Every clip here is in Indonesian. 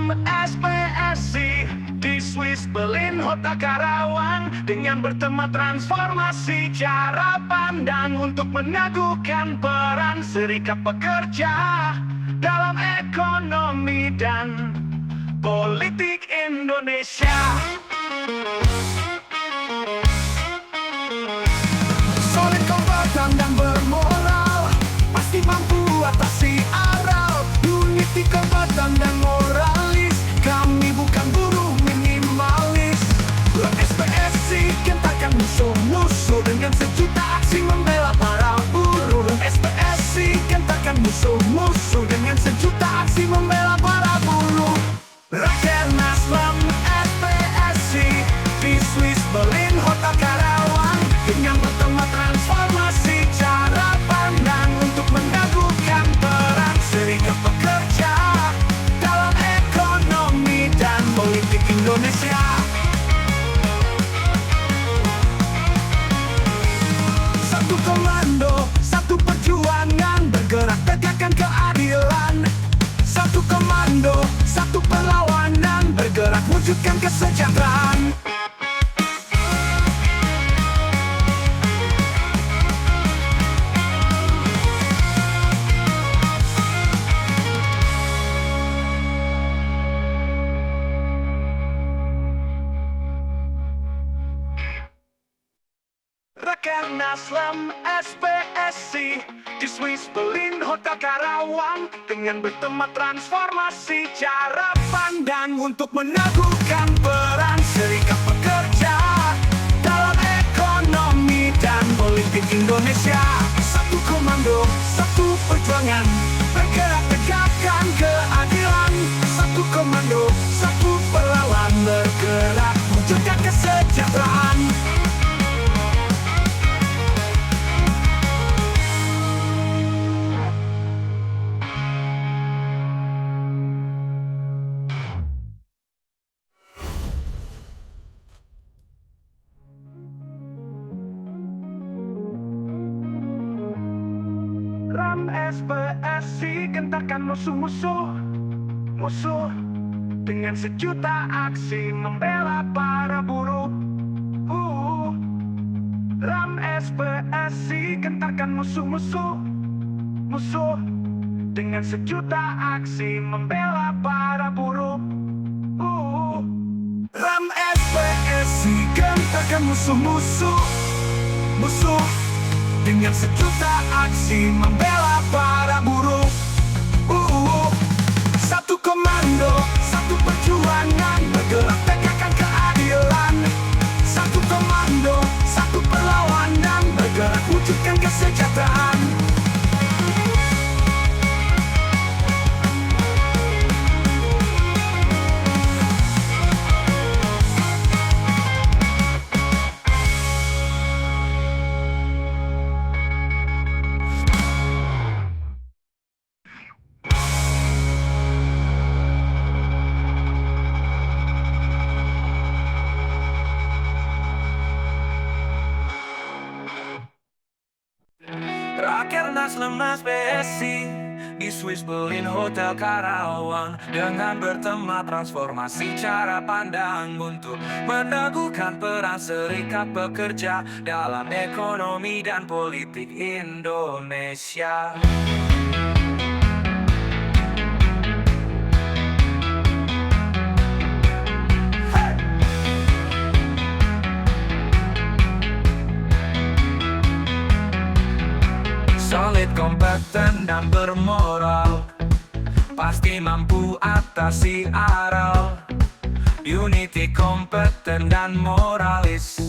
Ram SPSI di Swiss Berlin Kota Karawang, dengan bertema transformasi cara pandang untuk meneguhkan peran serikat pekerja dalam ekonomi dan politik Indonesia. Solid, kompeten dan bermoral, pasti mampu atasi aral. Unity, kompeten dan moralis, kami bukan buruh minimalis. SPSI gentarkan musuh-musuh dengan sejuta aksi membela para buruh. SPSI gentarkan musuh-musuh dengan sejuta aksi membela para buruh. Rakernas Ram SPSI di Swiss Berlin Kota Karawang, dengan bertema transformasi cara pandang untuk meneguhkan peran serikat pekerja dalam ekonomi dan politik Indonesia. Satu komando, satu perjuangan, bergerak tegakkan keadilan. Satu komando, satu perlawanan, bergerak wujudkan kesejahteraan. Rakernas Ram SPSI di Swiss Berlin Kota Karawang, dengan bertema transformasi cara pandang untuk meneguhkan peran serikat pekerja dalam ekonomi dan politik Indonesia. Satu komando, satu perjuangan, bergerak tegakkan keadilan. Satu komando, satu perlawan, bergerak wujudkan kesejahteraan. Ram SPSI gentarkan musuh-musuh dengan sejuta aksi membela para buruh. Ram SPSI gentarkan musuh-musuh dengan sejuta aksi membela para buruh. Ram SPSI gentarkan musuh-musuh dengan sejuta aksi membela para buruh. Satu komando, satu perjuangan, bergerak tegakkan keadilan. Satu komando, satu perlawanan, bergerak wujudkan kesejahteraan. Rakernas Ram SPSI di Swiss Berlin Hotel Karawang, dengan bertema transformasi cara pandang untuk meneguhkan peran serikat pekerja dalam ekonomi dan politik Indonesia. Solid, kompeten dan bermoral, pasti mampu atasi aral. Unity, kompeten dan moralis,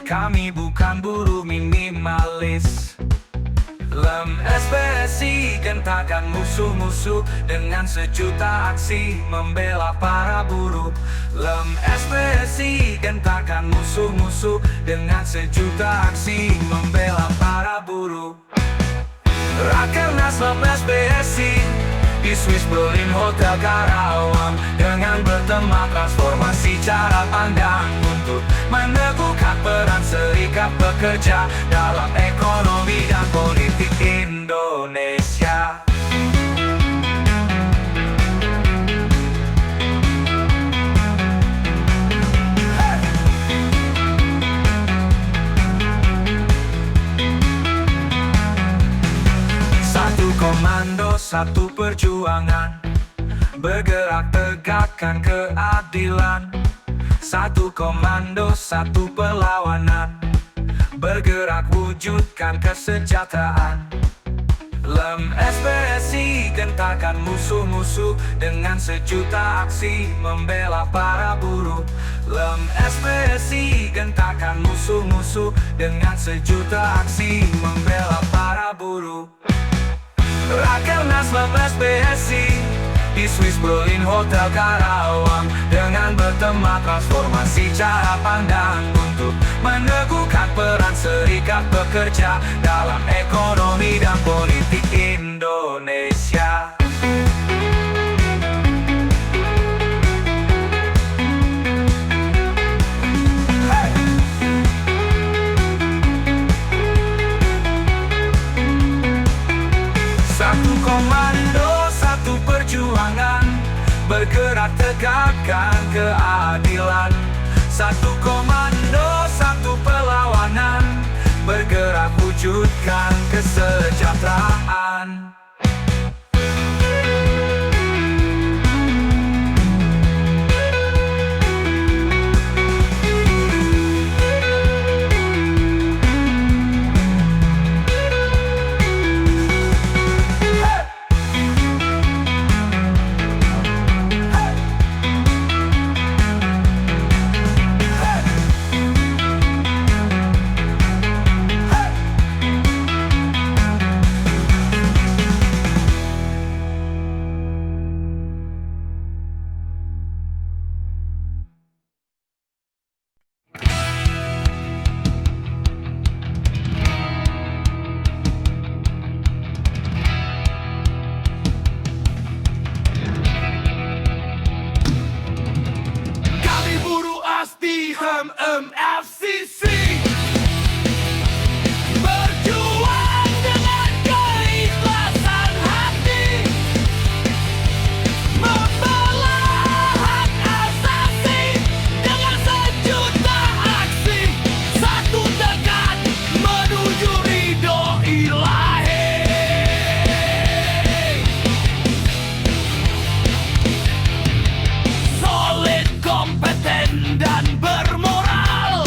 kami bukan buruh minimalis. Ram SPSI gentarkan musuh-musuh dengan sejuta aksi membela para buruh. Ram SPSI gentarkan musuh-musuh dengan sejuta aksi membela para buruh. Rakernas Ram SPSI di Swiss Berlin Hotel Karawang, dengan bertema transformasi cara pandang untuk meneguhkan peran serikat pekerja dalam ekonomi dan politik Indonesia. komando, satu perjuangan, bergerak tegakkan keadilan. Satu komando, satu perlawanan, bergerak wujudkan kesejahteraan. Lem SPSI gentarkan musuh-musuh dengan sejuta aksi membela para buruh. Lem SPSI gentarkan musuh-musuh dengan sejuta aksi membela para buruh. Rakernas Lem SPSI di Swiss Berlin Hotel Karawang, dengan bertema transformasi cara pandang untuk meneguhkan peran serikat pekerja dalam ekonomi dan politik Indonesia. Satu komando, satu perjuangan, bergerak tegakkan keadilan. Satu komando, satu perlawanan, bergerak wujudkan kesejahteraan. MFCC berjuang dengan keikhlasan hati, membela hak asasi dengan sejuta aksi, satu tekad menuju ridho ilahi. Solid, kompeten, dan bermoral,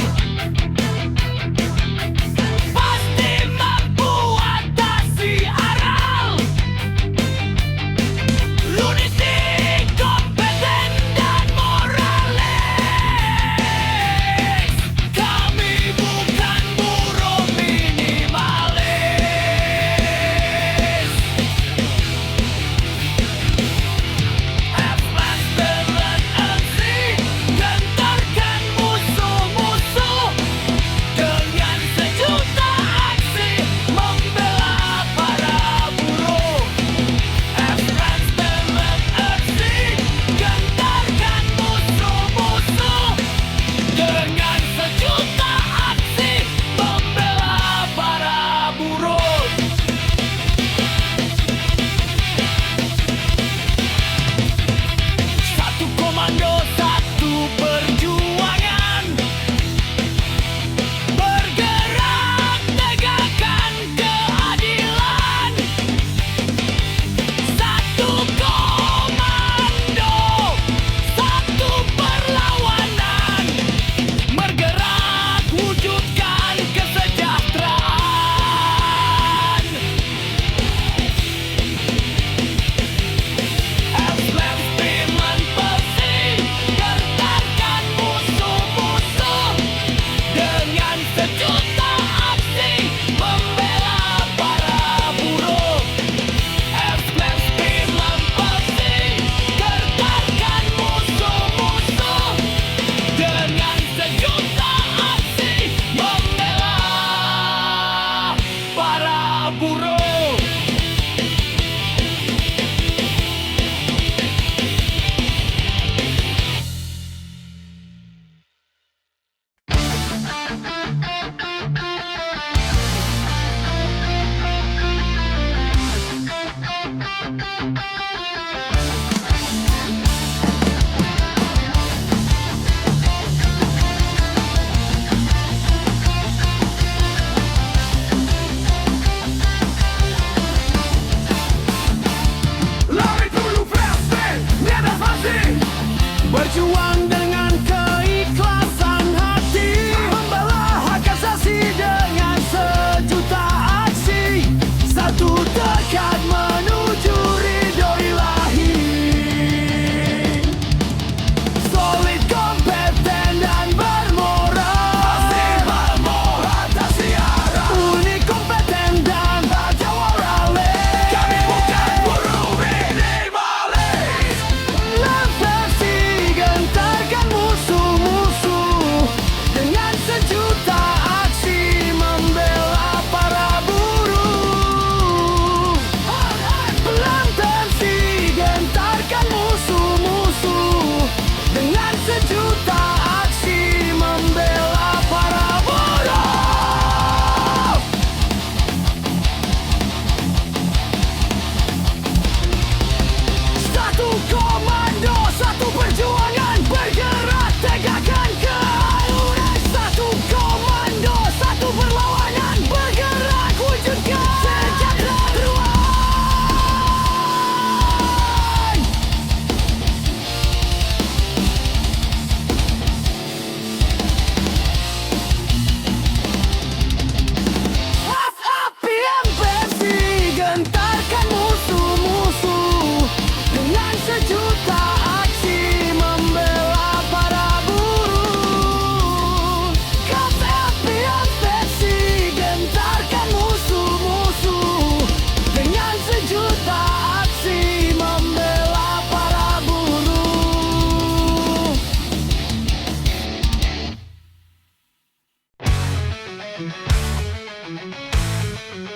Kami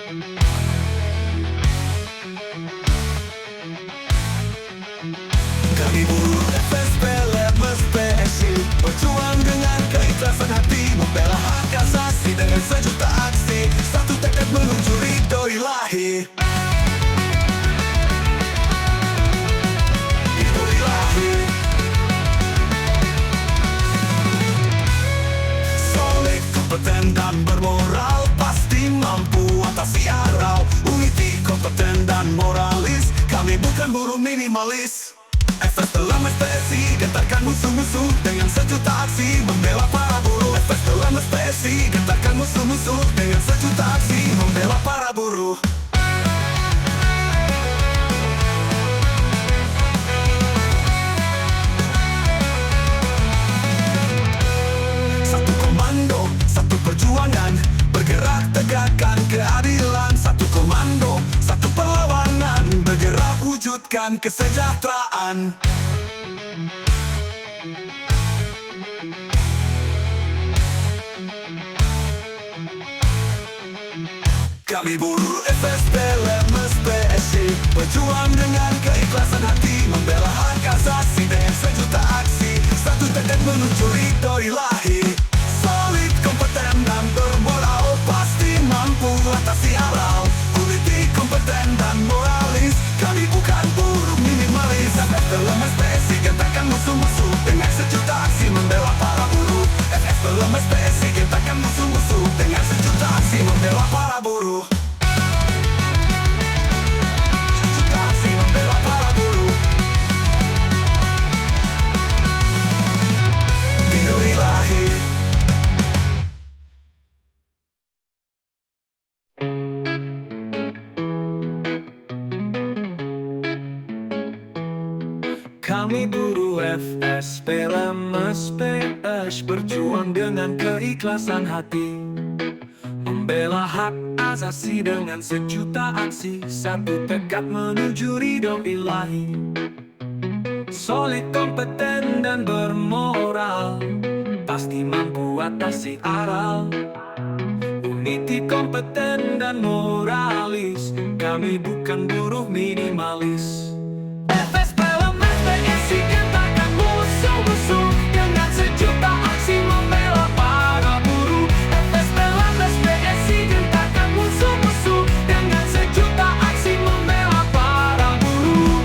buruh FSP, Lemes PSI, berjuang dengan keikhlasan hati, membela hak asasi dengan sejuta aksi, satu tekad menuju ridho ilahi. Ridho ilahi. Solid, kompeten dan bermoral, pasti mampu atasi aral. Uniti, kompeten dan moralis, kami bukan buruh minimalis. FS dalam SPSI, gentarkan musuh-musuh dengan sejuta aksi, membela para buruh. FS dalam SPSI, gentarkan musuh-musuh dengan sejuta aksi, membela para buruh. Satu komando, satu perjuangan, bergerak tegakkan keadilan. Satu komando, satu perlawanan, bergerak wujudkan kesejahteraan. Kami buruh FSP, Lemes PSI, berjuang dengan keikhlasan hati, membela hak asasi dengan sejuta aksi, satu tekad menuju ridho ilahi. Solid, kompeten dan bermoral, pasti mampu atasi aral. Uniti, kompeten dan moralis, kami bukan buruh minimalis. FS Lemes PSI, gentarkan musuh-musuh dengan sejuta aksi, membela para buruh. FS Lemes PSI, gentarkan musuh-musuh dengan sejuta aksi, membela para buruh. Sejuta aksi, membela para buruh. Ridho ilahi. Kami buruh FSP, Lemes PS, berjuang dengan keikhlasan hati, membela hak asasi dengan sejuta aksi, satu tekad menuju ridho ilahi. Solid, kompeten dan bermoral, pasti mampu atasi aral. Uniti, kompeten dan moralis, kami bukan buruh minimalis. FSP Lemes PSI, gentarkan musuh-musuh dengan sejuta aksi, membela para buruh. FSP Lemes PSI, gentarkan musuh-musuh dengan sejuta aksi, membela para buruh.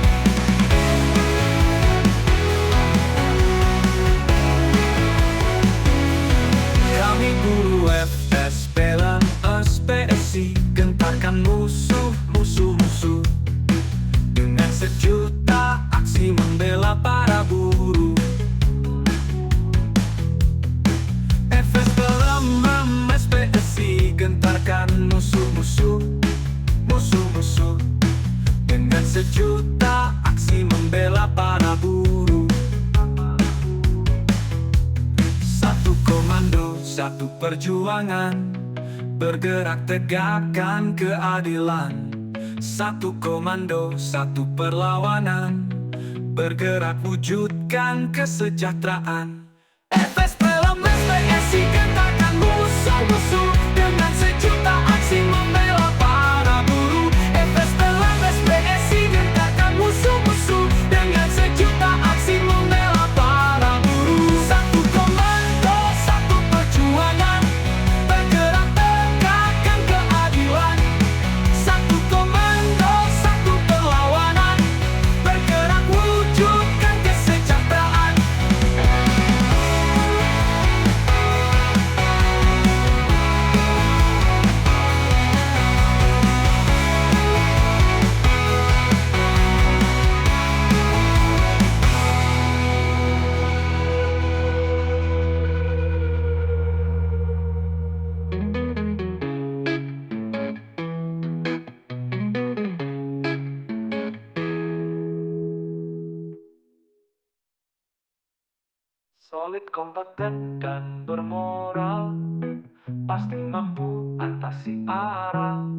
Kami buruh FSP, Lemes PSI, gentarkan musuh-musuh dengan sejuta aksi, membela para buruh. FSP Lemes PSI, gentarkan musuh-musuh dengan sejuta aksi, membela para buruh. Satu komando, satu perjuangan, bergerak tegakkan keadilan. Satu komando, satu perlawanan, bergerak wujudkan kesejahteraan. FSP Lemes PSI, gentarkan musuh-musuh dengan sejuta aksi, membela para buruh. FSP Lemes PSI, gentarkan musuh-musuh dengan sejuta aksi, membela para buruh. Satu komando, satu perjuangan, bergerak tegakkan keadilan. Satu komando, satu perlawanan, bergerak wujudkan kesejahteraan. Solid, kompeten dan bermoral, pasti mampu atasi aral.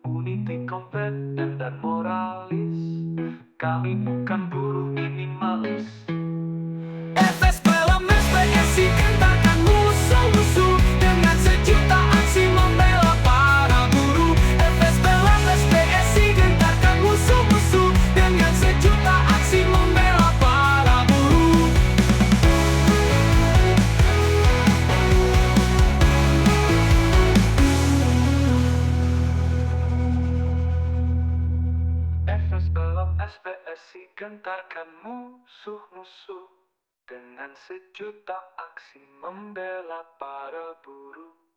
Uniti, kompeten dan moralis, kami bukan buruh minimalis. FSP Lemes PSI, gentarkan musuh-musuh dengan sejuta aksi, membela para buruh. SPSI gentarkan musuh-musuh dengan sejuta aksi membela para buruh.